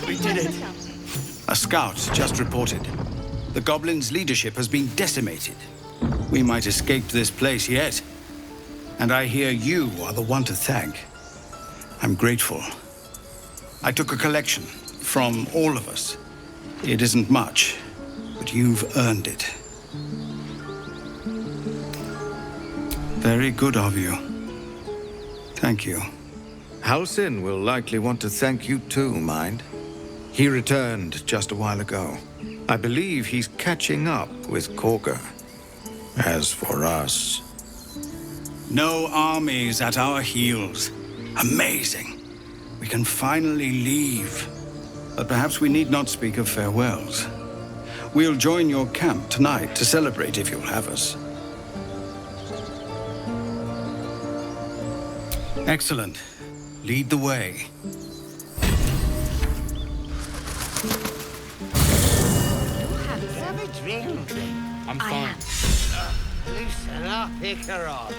We did it. A scout just reported. The goblins' leadership has been decimated. We might escape this place yet. And I hear you are the one to thank. I'm grateful. I took a collection from all of us. It isn't much, but you've earned it. Very good of you. Thank you. Halsin will likely want to thank you too, mind. He returned just a while ago. I believe he's catching up with Korga. As for us... No armies at our heels. Amazing. We can finally leave. But perhaps we need not speak of farewells. We'll join your camp tonight to celebrate if you'll have us. Excellent. Lead the way. Have a drink. I'm fine. Loosen up, Icarod.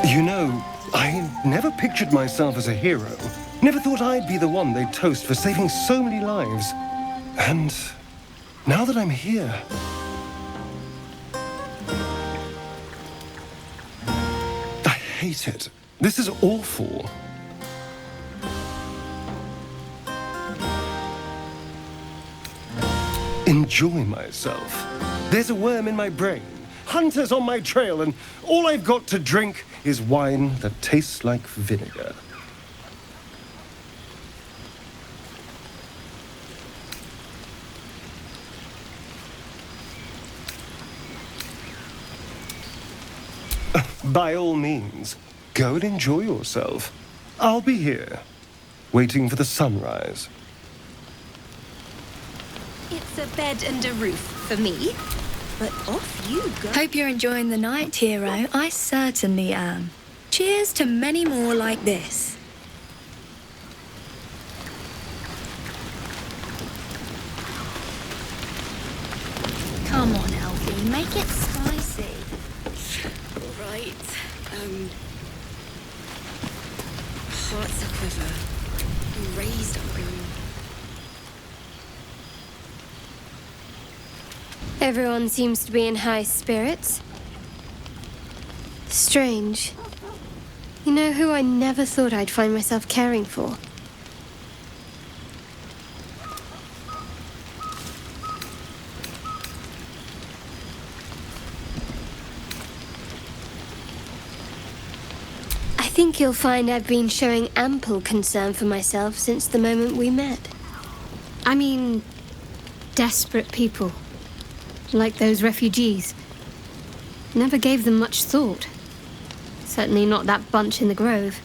You know, I never pictured myself as a hero. Never thought I'd be the one they'd toast for saving so many lives. And now that I'm here... I hate it. This is awful. Enjoy myself. There's a worm in my brain. Hunters on my trail, and all I've got to drink is wine that tastes like vinegar. By all means, go and enjoy yourself. I'll be here, waiting for the sunrise. It's a bed and a roof for me. But off you go. Hope you're enjoying the night, hero. I certainly am. Cheers to many more like this. Come on, Elfie, make it spicy. Right. Hearts a quiver. Raised up. Everyone seems to be in high spirits. Strange. You know who I never thought I'd find myself caring for? I think you'll find I've been showing ample concern for myself since the moment we met. I mean, desperate people. Like those refugees. Never gave them much thought. Certainly not that bunch in the grove.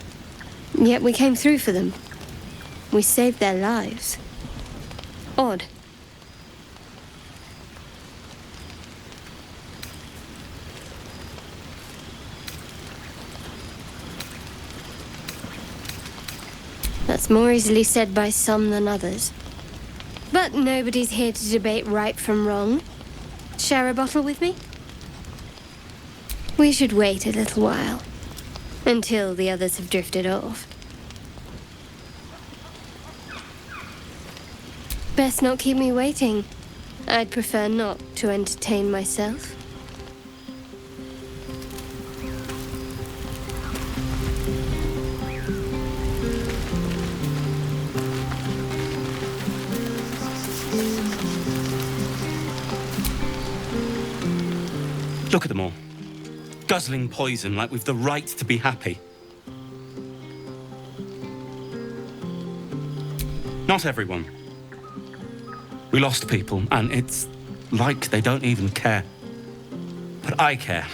Yet we came through for them. We saved their lives. Odd. That's more easily said by some than others. But nobody's here to debate right from wrong. Share a bottle with me? We should wait a little while. Until the others have drifted off. Best not keep me waiting. I'd prefer not to entertain myself. Look at them all. Guzzling poison like we've the right to be happy. Not everyone. We lost people, and it's like they don't even care. But I care.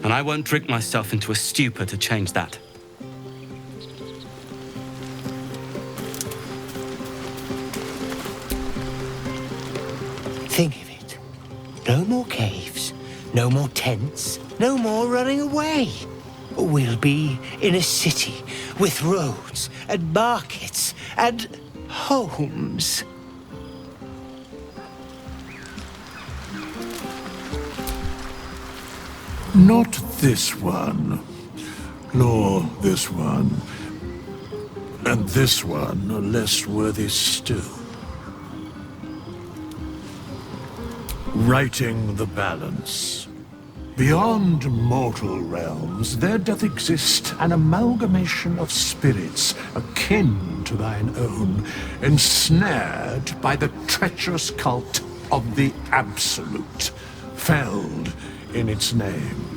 And I won't drink myself into a stupor to change that. Think of it. No more caves. No more tents, no more running away. We'll be in a city with roads and markets and homes. Not this one, nor this one, and this one are less worthy still. Righting the balance. Beyond mortal realms, there doth exist an amalgamation of spirits akin to thine own, ensnared by the treacherous cult of the Absolute, felled in its name.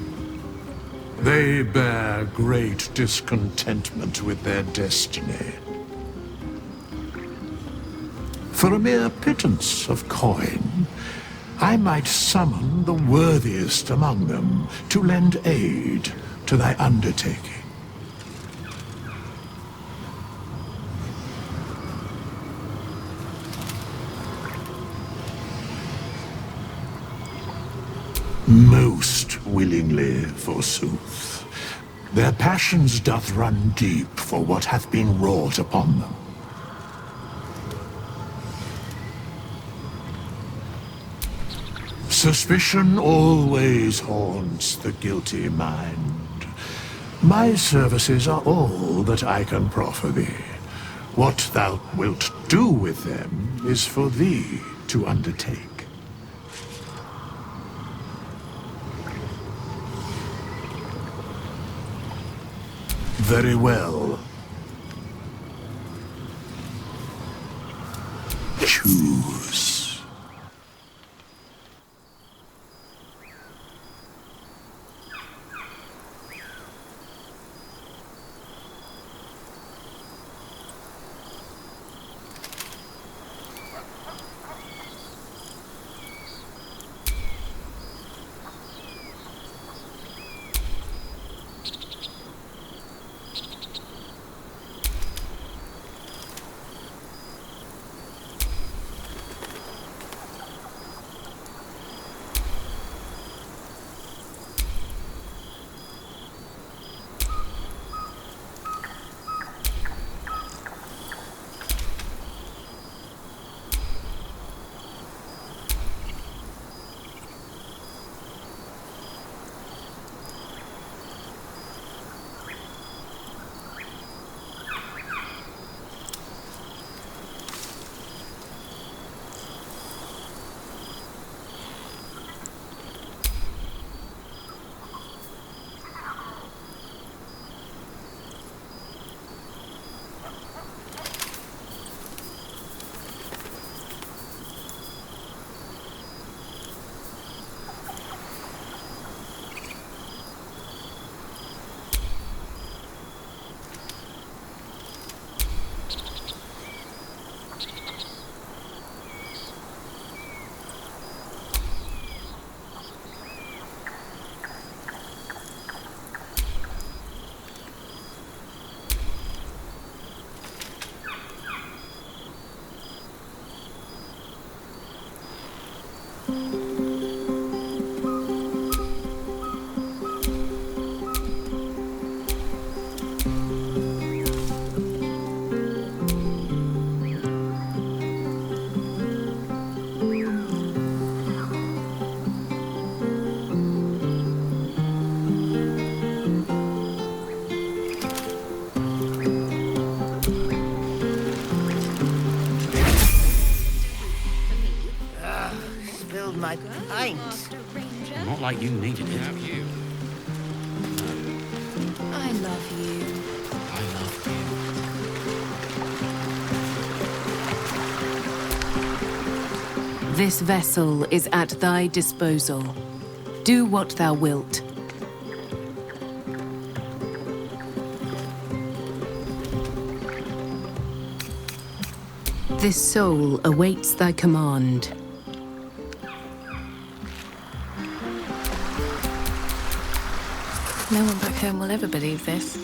They bear great discontentment with their destiny. For a mere pittance of coin, I might summon the worthiest among them to lend aid to thy undertaking. Most willingly, forsooth. Their passions doth run deep for what hath been wrought upon them. Suspicion always haunts the guilty mind. My services are all that I can proffer thee. What thou wilt do with them is for thee to undertake. Very well. Choose. My pint. Not like you needed it. Have you? I love you. I love you. This vessel is at thy disposal. Do what thou wilt. This soul awaits thy command. No one back home will ever believe this.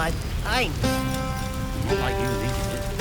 my pint. Not like you needed it.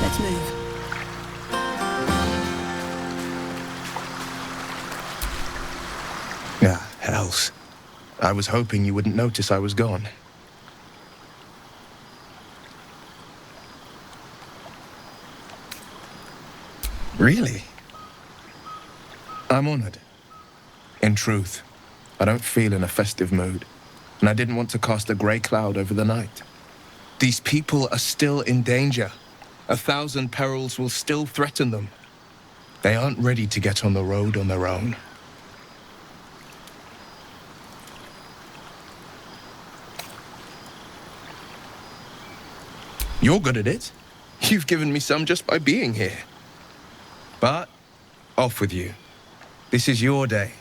Let's move. Ah, hells. I was hoping you wouldn't notice I was gone. Really? I'm honored. In truth, I don't feel in a festive mood, and I didn't want to cast a grey cloud over the night. These people are still in danger. 1,000 perils will still threaten them. They aren't ready to get on the road on their own. You're good at it. You've given me some just by being here. But, off with you. This is your day.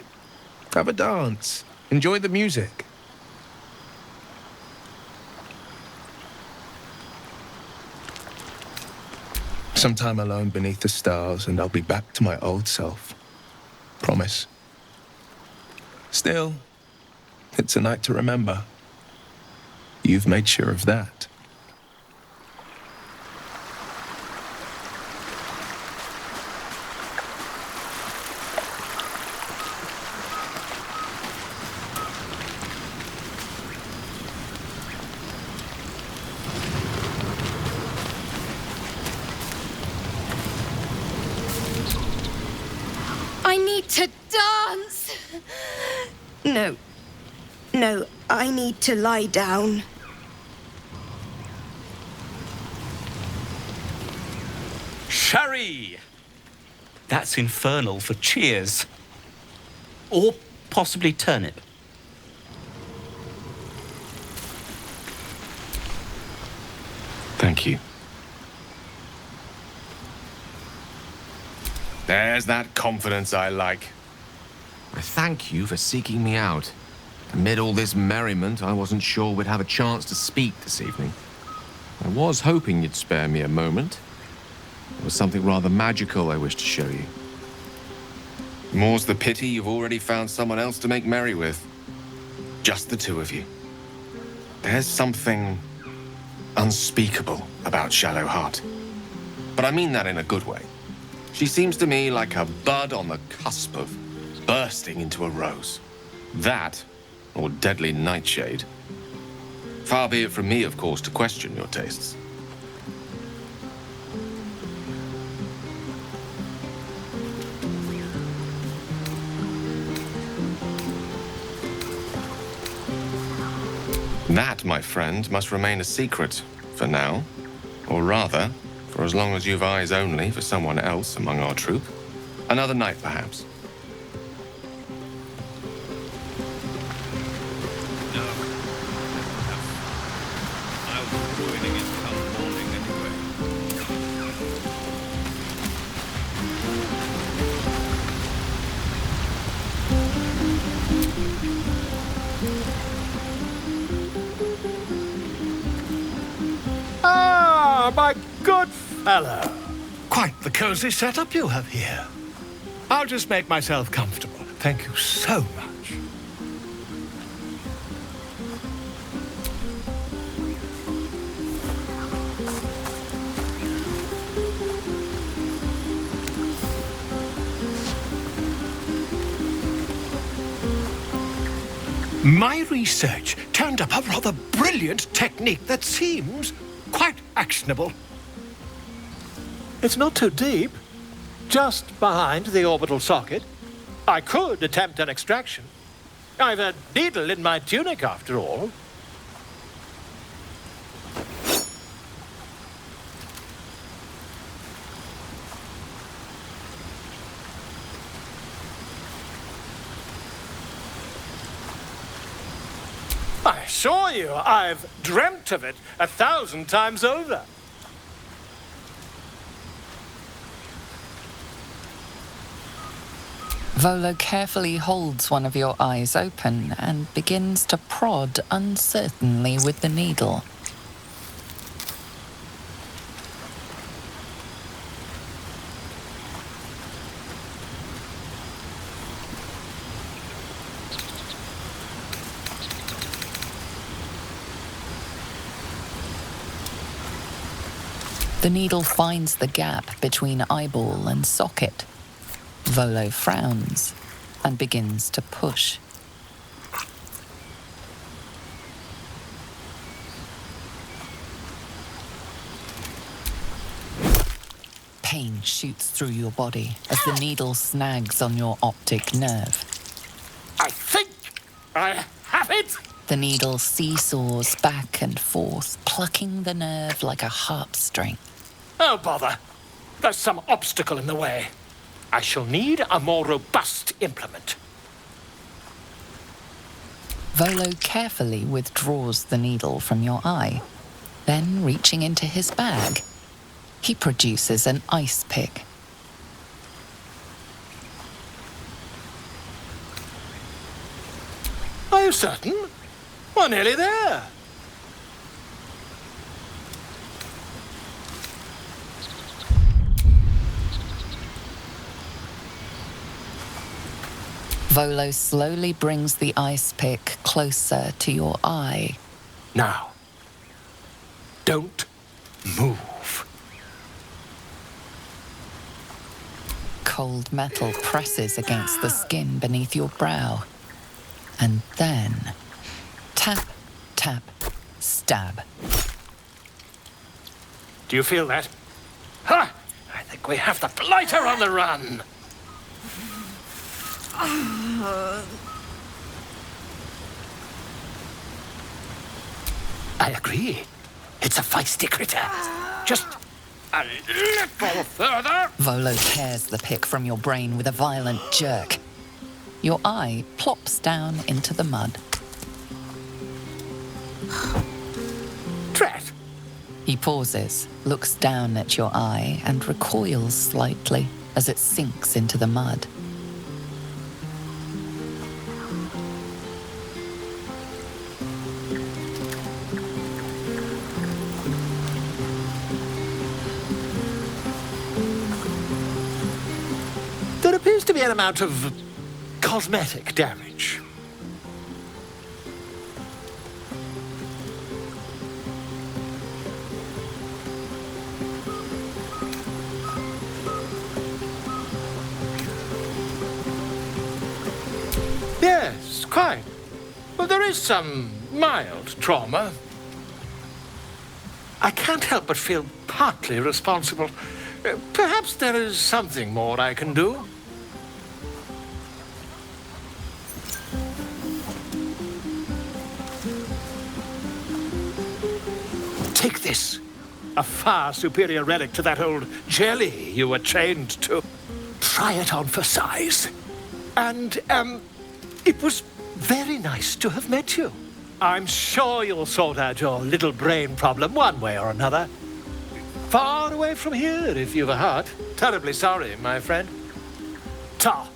Have a dance. Enjoy the music. Some time alone beneath the stars, and I'll be back to my old self. Promise. Still, it's a night to remember. You've made sure of that. I need to dance! No. No, I need to lie down. Sherry! That's infernal for cheers. Or possibly turnip. Thank you. There's that confidence I like. I thank you for seeking me out. Amid all this merriment, I wasn't sure we'd have a chance to speak this evening. I was hoping you'd spare me a moment. There was something rather magical I wished to show you. More's the pity you've already found someone else to make merry with. Just the two of you. There's something unspeakable about Shadowheart. But I mean that in a good way. She seems to me like a bud on the cusp of bursting into a rose. That, or deadly nightshade. Far be it from me, of course, to question your tastes. That, my friend, must remain a secret for now. Or rather, for as long as you've eyes only for someone else among our troop. Another night, perhaps. No. I'll be joining it come morning anyway. Ah, my good fellow. Quite the cozy setup you have here. I'll just make myself comfortable. Thank you so much. My research turned up a rather brilliant technique that seems quite actionable. It's not too deep. Just behind the orbital socket. I could attempt an extraction. I've a needle in my tunic, after all. I assure you, I've dreamt of it 1,000 times over. Volo carefully holds one of your eyes open and begins to prod uncertainly with the needle. The needle finds the gap between eyeball and socket. Volo frowns and begins to push. Pain shoots through your body as the needle snags on your optic nerve. I think I have it! The needle seesaws back and forth, plucking the nerve like a harp string. Oh, bother. There's some obstacle in the way. I shall need a more robust implement. Volo carefully withdraws the needle from your eye. Then, reaching into his bag, he produces an ice pick. Are you certain? We're nearly there. Volo slowly brings the ice pick closer to your eye. Now, don't move. Cold metal presses against the skin beneath your brow. And then, tap, tap, stab. Do you feel that? Ha! I think we have the blighter on the run. I agree. It's a feisty critter. Just a little further. Volo tears the pick from your brain with a violent jerk. Your eye plops down into the mud. Drat! He pauses, looks down at your eye, and recoils slightly as it sinks into the mud. There appears to be an amount of cosmetic damage. Yes, quite. Well, there is some mild trauma. I can't help but feel partly responsible. Perhaps there is something more I can do. Take this. A far superior relic to that old jelly you were chained to. Try it on for size. And, it was very nice to have met you. I'm sure you'll sort out your little brain problem one way or another. Far away from here, if you've a heart. Terribly sorry, my friend. Ta.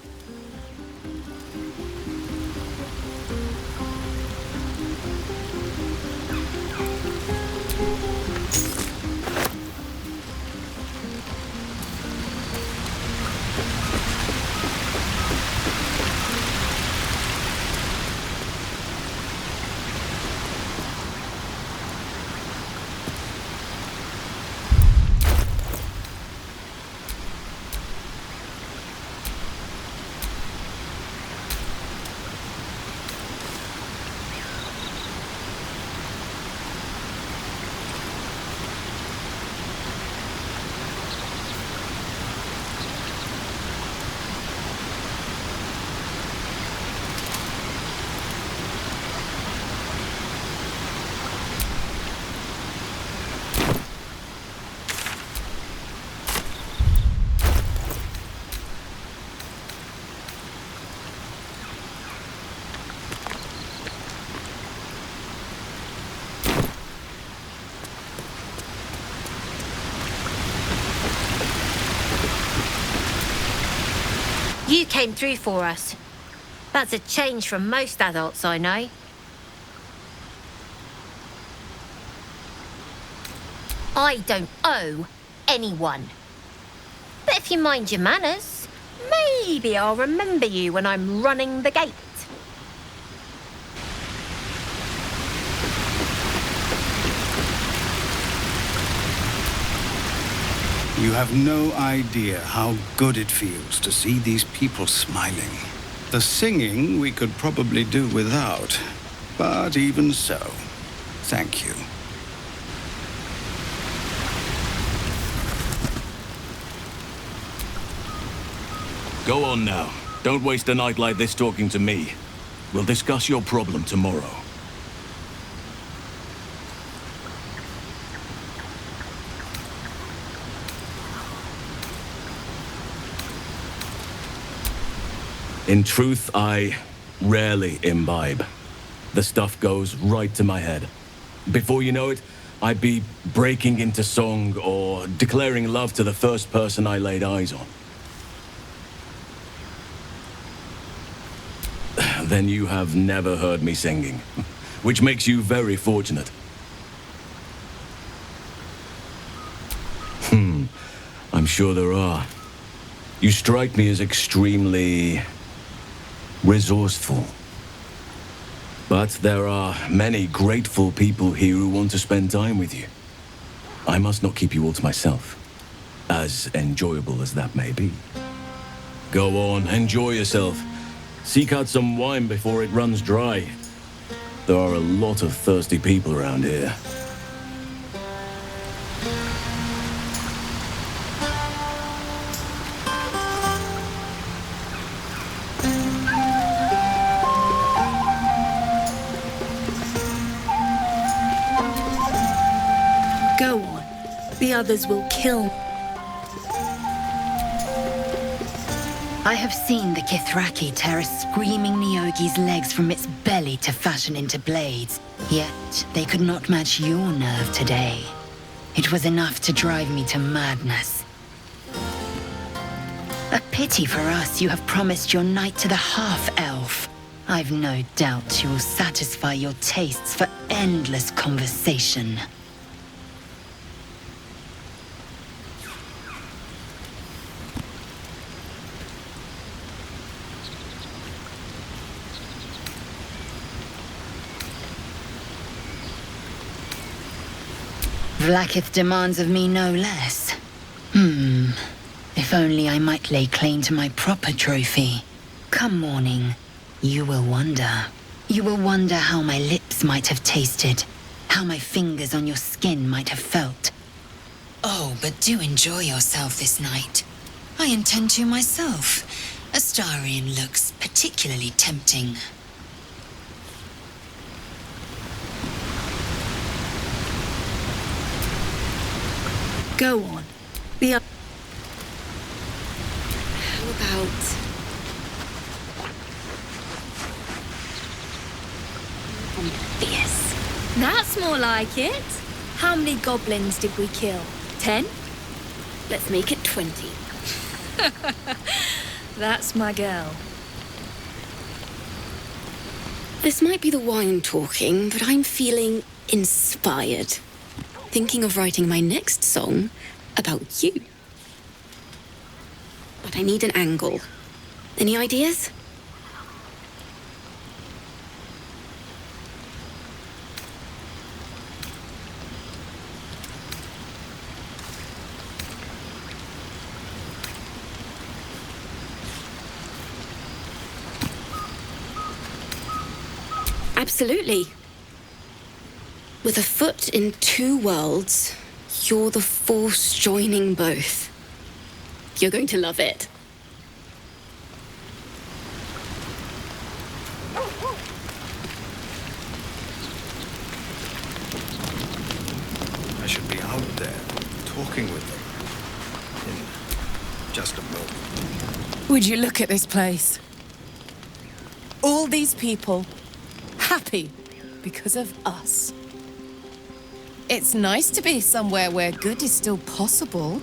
You came through for us. That's a change from most adults I know. I don't owe anyone. But if you mind your manners, maybe I'll remember you when I'm running the gate. You have no idea how good it feels to see these people smiling. The singing we could probably do without, but even so, thank you. Go on now. Don't waste a night like this talking to me. We'll discuss your problem tomorrow. In truth, I rarely imbibe. The stuff goes right to my head. Before you know it, I'd be breaking into song or declaring love to the first person I laid eyes on. Then you have never heard me singing, which makes you very fortunate. I'm sure there are. You strike me as extremely resourceful. But there are many grateful people here who want to spend time with you. I must not keep you all to myself, as enjoyable as that may be. Go on, enjoy yourself. Seek out some wine before it runs dry. There are a lot of thirsty people around here. Go on. The others will kill. I have seen the Kithraki tear a screaming Nyogi's legs from its belly to fashion into blades. Yet they could not match your nerve today. It was enough to drive me to madness. A pity for us you have promised your night to the half-elf. I've no doubt you will satisfy your tastes for endless conversation. Vlaakith demands of me no less. If only I might lay claim to my proper trophy. Come morning, you will wonder. You will wonder how my lips might have tasted, how my fingers on your skin might have felt. Oh, but do enjoy yourself this night. I intend to myself. Astarion looks particularly tempting. Go on. How about... this? That's more like it. How many goblins did we kill? 10? Let's make it 20. That's my girl. This might be the wine talking, but I'm feeling inspired. Thinking of writing my next song about you. But I need an angle. Any ideas? Absolutely. With a foot in two worlds, you're the force joining both. You're going to love it. I should be out there, talking with them. In just a moment. Would you look at this place? All these people, happy because of us. It's nice to be somewhere where good is still possible.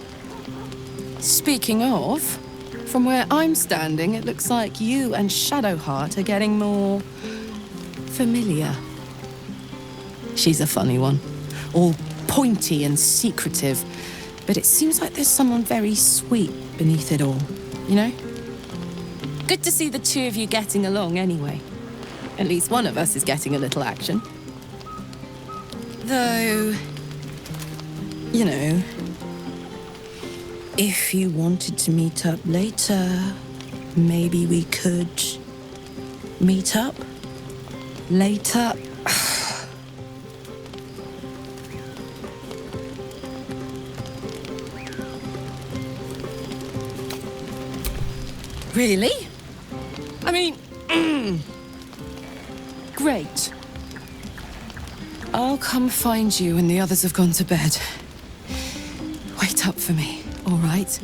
Speaking of, From where I'm standing, it looks like you and Shadowheart are getting more familiar. She's a funny one, all pointy and secretive, but it seems like there's someone very sweet beneath it all, you know? Good to see the two of you getting along anyway. At least one of us is getting a little action. Though, you know, if you wanted to meet up later, maybe we could meet up later. Really? I mean, great. I'll come find you when the others have gone to bed. Wait up for me, all right?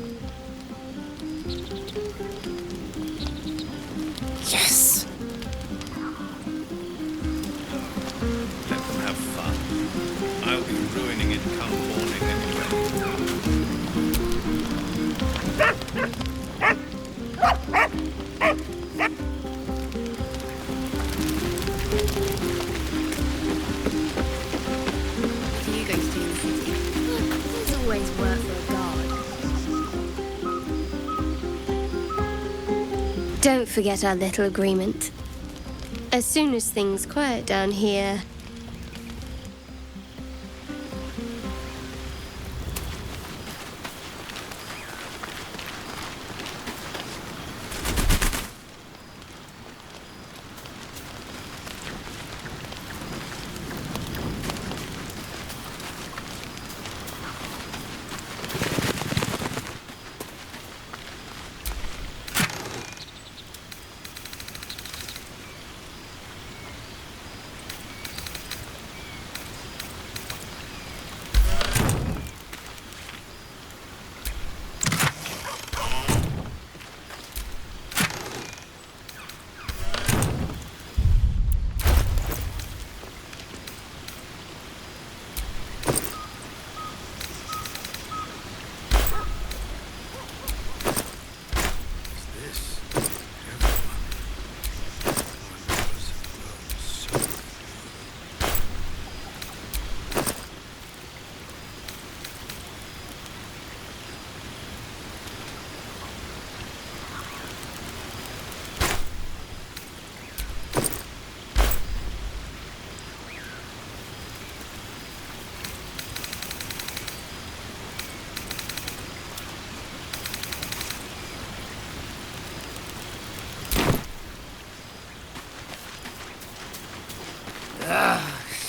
Yes. Let them have fun. I'll be ruining it come morning There's always work for a guard. Don't forget our little agreement. As soon as things quiet down here,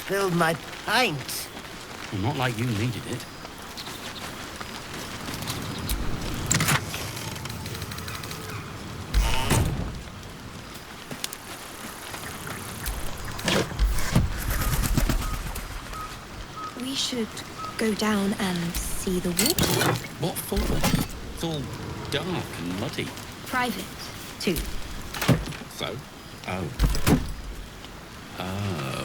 Spilled my pint. Well, not like you needed it. We should go down and see the water. What for? It's all dark and muddy. Private, too. So? Oh. Oh.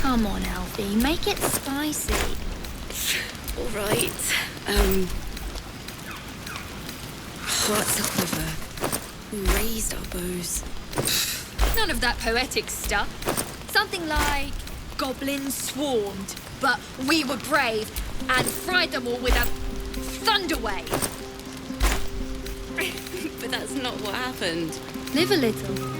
Come on, Alfie, make it spicy. All right. Hearts a quiver. We raised our bows. None of that poetic stuff. Something like goblins swarmed, but we were brave and fried them all with a thunder wave. But that's not what happened. Live a little.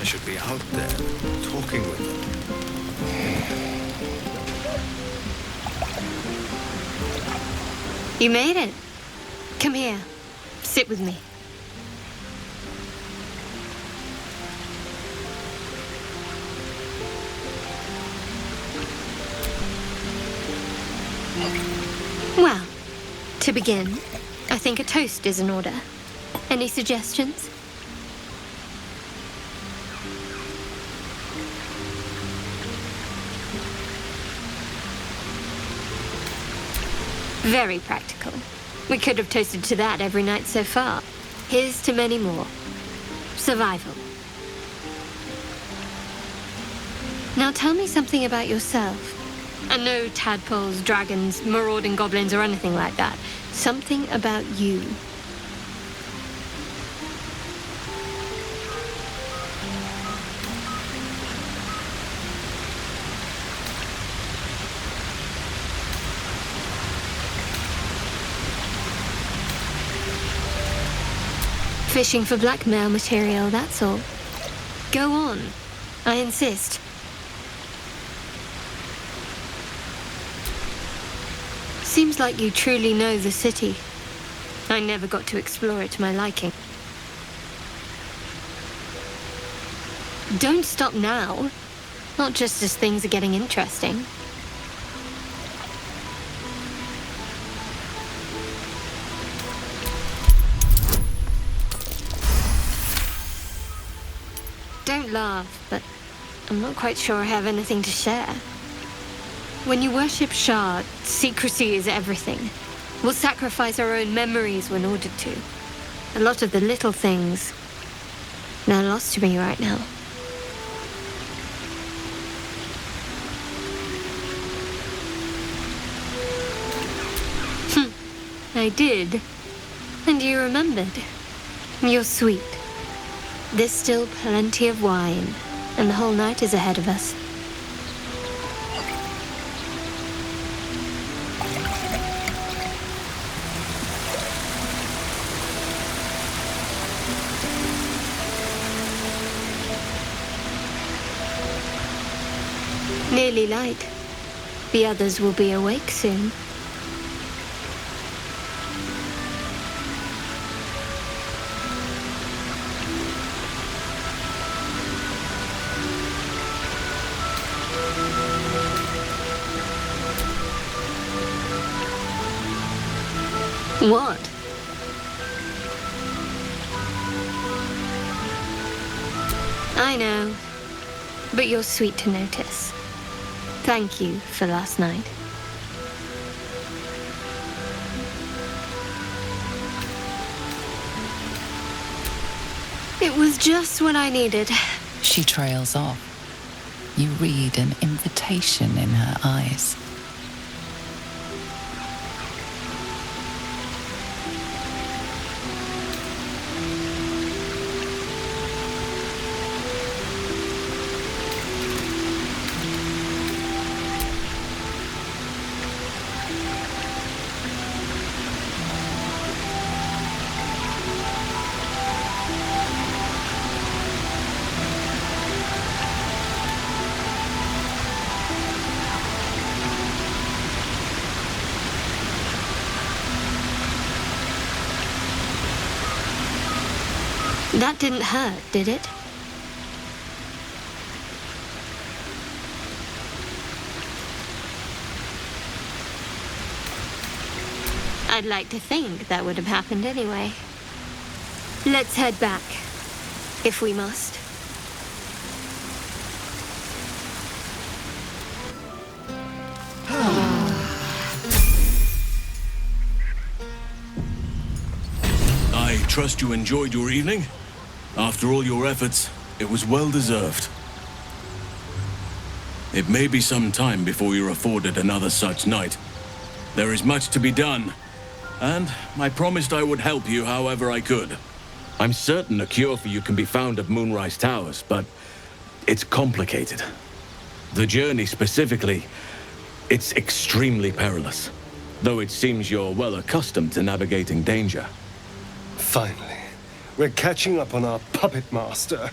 should be out there, talking with them. You made it. Come here. Sit with me. Well, to begin, I think a toast is in order. Any suggestions? Very practical. We could have toasted to that every night so far. Here's to many more. Survival. Now tell me something about yourself. And no tadpoles, dragons, marauding goblins, or anything like that. Something about you. Fishing for blackmail material, that's all. Go on. I insist. Seems like you truly know the city. I never got to explore it to my liking. Don't stop now. Not just as things are getting interesting. Don't laugh, but I'm not quite sure I have anything to share. When you worship Shah, secrecy is everything. We'll sacrifice our own memories when ordered to. A lot of the little things, they're lost to me right now. I did. And you remembered. You're sweet. There's still plenty of wine, and the whole night is ahead of us. Nearly light. The others will be awake soon. What? I know, but you're sweet to notice. Thank you for last night. It was just what I needed. She trails off. You read an invitation in her eyes. That didn't hurt, did it? I'd like to think that would have happened anyway. Let's head back, if we must. I trust you enjoyed your evening. After all your efforts, it was well deserved. It may be some time before you're afforded another such night. There is much to be done, and I promised I would help you however I could. I'm certain a cure for you can be found at Moonrise Towers, but it's complicated. The journey specifically, it's extremely perilous, though it seems you're well accustomed to navigating danger. Finally, we're catching up on our puppet master.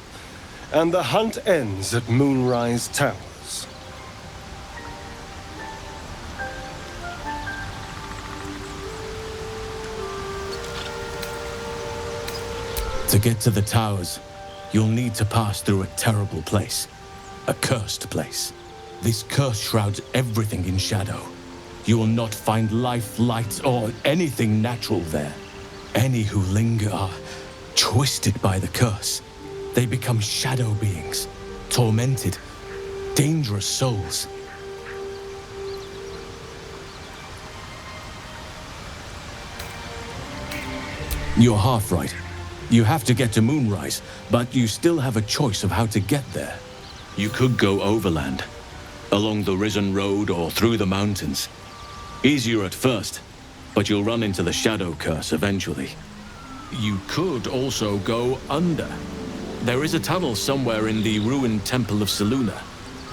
and the hunt ends at Moonrise Towers. To get to the towers, you'll need to pass through a terrible place. A cursed place. This curse shrouds everything in shadow. You will not find life, light, or anything natural there. Any who linger are twisted by the curse. They become shadow beings, tormented, dangerous souls. You're half right. You have to get to Moonrise, but you still have a choice of how to get there. You could go overland, along the Risen Road or through the mountains. Easier at first, but you'll run into the Shadow Curse eventually. You could also go under. There is a tunnel somewhere in the ruined Temple of Selûne.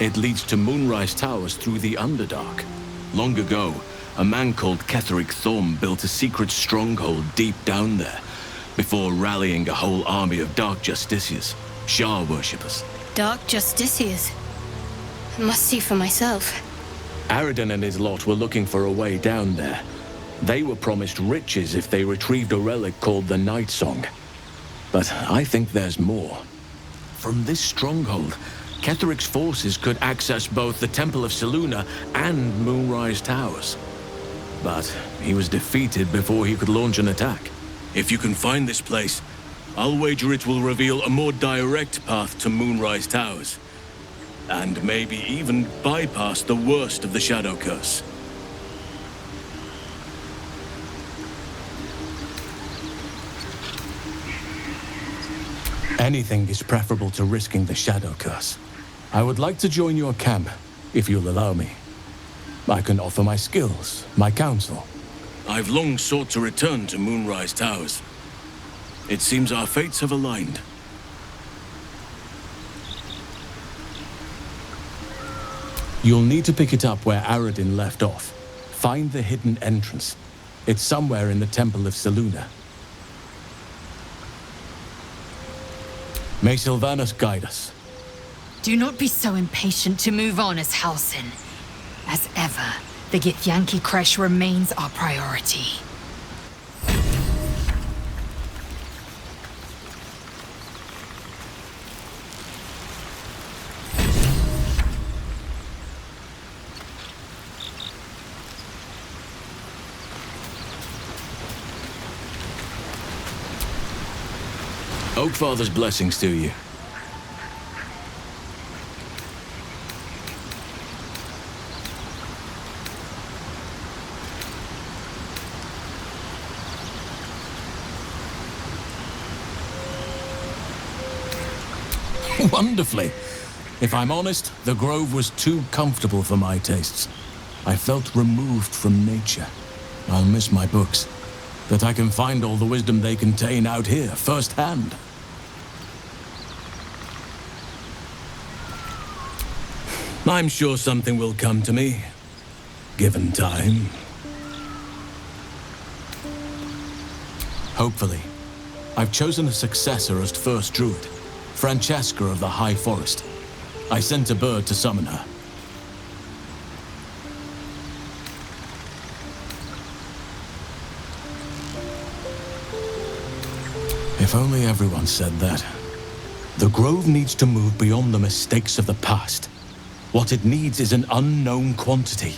It leads to Moonrise Towers through the Underdark. Long ago, a man called Ketheric Thorm built a secret stronghold deep down there, before rallying a whole army of Dark Justiciars, Shah worshippers. Dark Justiciars. I must see for myself. Aradin and his lot were looking for a way down there. They were promised riches if they retrieved a relic called the Night Song. But I think there's more. From this stronghold, Ketheric's forces could access both the Temple of Selûne and Moonrise Towers. But he was defeated before he could launch an attack. If you can find this place, I'll wager it will reveal a more direct path to Moonrise Towers. And maybe even bypass the worst of the Shadow Curse. Anything is preferable to risking the Shadow Curse. I would like to join your camp, if you'll allow me. I can offer my skills, my counsel. I've long sought to return to Moonrise Towers. It seems our fates have aligned. You'll need to pick it up where Aradin left off. Find the hidden entrance. It's somewhere in the Temple of Selûne. May Sylvanus guide us. Do not be so impatient to move on as Halsin. As ever, the Githyanki Kresh remains our priority. Oakfather's blessings to you. Wonderfully. If I'm honest, the grove was too comfortable for my tastes. I felt removed from nature. I'll miss my books, but I can find all the wisdom they contain out here, firsthand. I'm sure something will come to me, given time. Hopefully. I've chosen a successor as first druid, Francesca of the High Forest. I sent a bird to summon her. If only everyone said that. The Grove needs to move beyond the mistakes of the past. What it needs is an unknown quantity.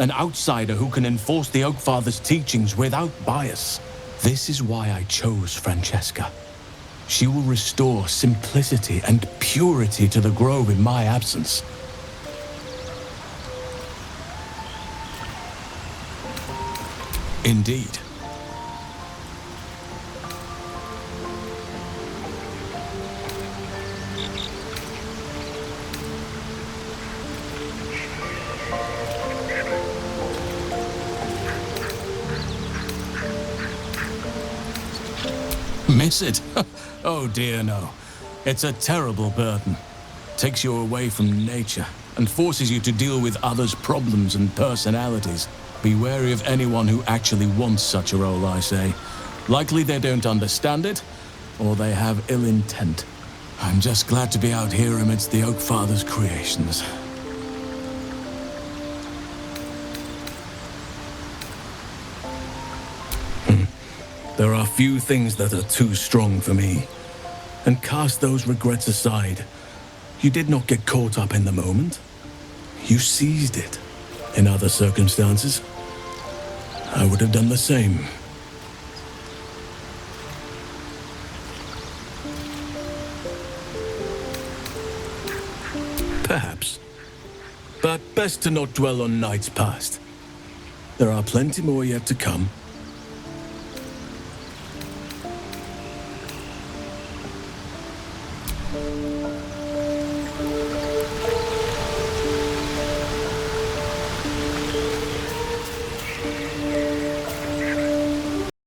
An outsider who can enforce the Oakfather's teachings without bias. This is why I chose Francesca. She will restore simplicity and purity to the Grove in my absence. Indeed. Miss it? Oh dear, no. It's a terrible burden. Takes you away from nature and forces you to deal with others' problems and personalities. Be wary of anyone who actually wants such a role, I say. Likely they don't understand it, or they have ill intent. I'm just glad to be out here amidst the Oak Father's creations. There are few things that are too strong for me. And cast those regrets aside. You did not get caught up in the moment. You seized it. In other circumstances, I would have done the same. Perhaps. But best to not dwell on nights past. There are plenty more yet to come.